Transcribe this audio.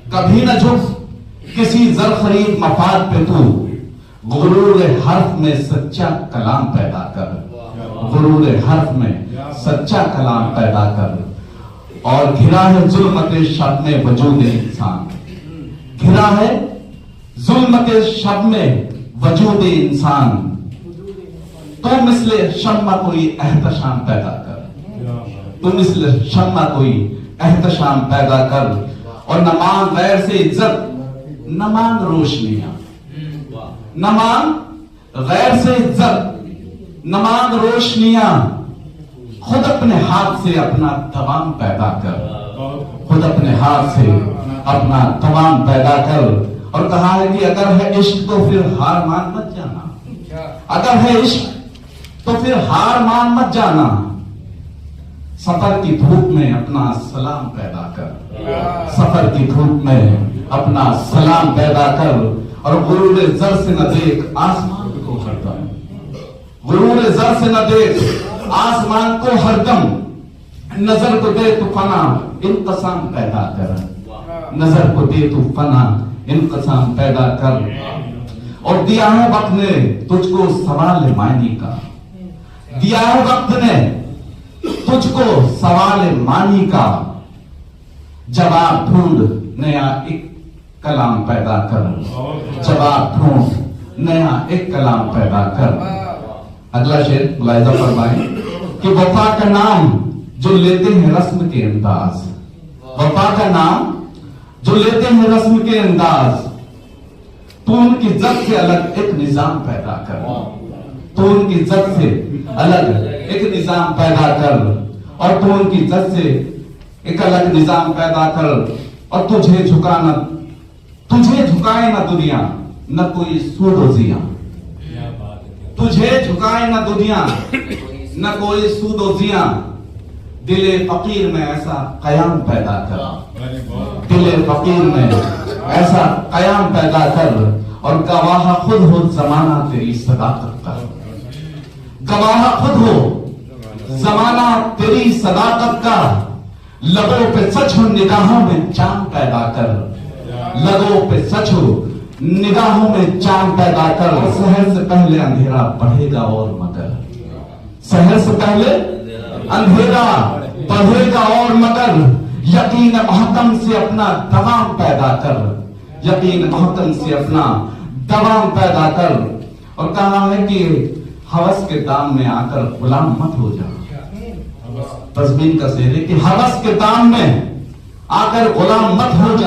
कभी न झुक किसी जरखरीद मफाद पे तू, गुरूर हर्फ में सच्चा कलाम पैदा कर, गुरूर हर्फ में सच्चा कलाम पैदा कर। और घिरा है जुल्मत शब में वजूद इंसान, घिरा है जुल्मत शब में वजूद इंसान, तो मिसले शम्मा कोई एहतशाम पैदा कर, तो मिसले शम्मा कोई एहतशाम पैदा कर। और न मांग गैर से इज्जत, न मांग रोशनियां, न मांग गैर से इज्जत, न मांग रोशनियां, खुद अपने हाथ से अपना तमाम पैदा कर, खुद अपने हाथ से अपना तमाम पैदा कर। और कहा है कि अगर है इश्क तो फिर हार मान मत जाना, अगर है इश्क तो फिर हार मान मत जाना। सफर की धूप में अपना सलाम पैदा कर, सफर की धूप में अपना सलाम पैदा कर। और गुरूर जर से न देख आसमान को हरदम, गुरूर जर से न देख आसमान को हरदम, नजर को दे तू फना इंकसाम पैदा कर, नजर को दे तू फना इंकसाम पैदा कर। और दिया है वक्त ने तुझको सवाल मायने का, दिया है वक्त ने तुझको सवाल मानी का, जवाब ढूंढ नया एक कलाम पैदा कर, जवाब ढूंढ नया एक कलाम पैदा कर। अगला शेर मुलाहिजा फरमाएं कि वफा का नाम जो लेते हैं रस्म के अंदाज, वफा का नाम जो लेते हैं रस्म के अंदाज, तू उनकी इज्जत से अलग एक निजाम पैदा कर, तो उनकी इज्जत से अलग एक निजाम पैदा कर। और तो उनकी इज्जत से एक अलग निजाम पैदा कर। और तुझे झुकाना, तुझे झुकाए ना दुनिया न कोई सूदोजिया, तुझे झुकाए ना दुनिया न कोई सूदोजिया, दिले फकीर में ऐसा कयाम पैदा कर, दिले फकीर में ऐसा कयाम पैदा कर। और गवाह खुद हो जमाना तेरी सदाकत का, गवाह खुद हो जमाना तेरी सदाकत का। लबों पे सच हो निगाहों में चांद पैदा कर, लबों पे सच हो निगाहों में चांद पैदा कर। शहर से पहले अंधेरा बढ़ेगा और मगर, शहर से पहले अंधेरा बढ़ेगा और मगर, यकीन महकम से अपना दवाम पैदा कर, यकीन महकम से अपना दवाम पैदा कर। और कहा है कि हवस के दाम में आकर गुलाम मत हो जा, तस्मीन का शेर है कि हवस के दाम में आकर गुलाम मत हो जा।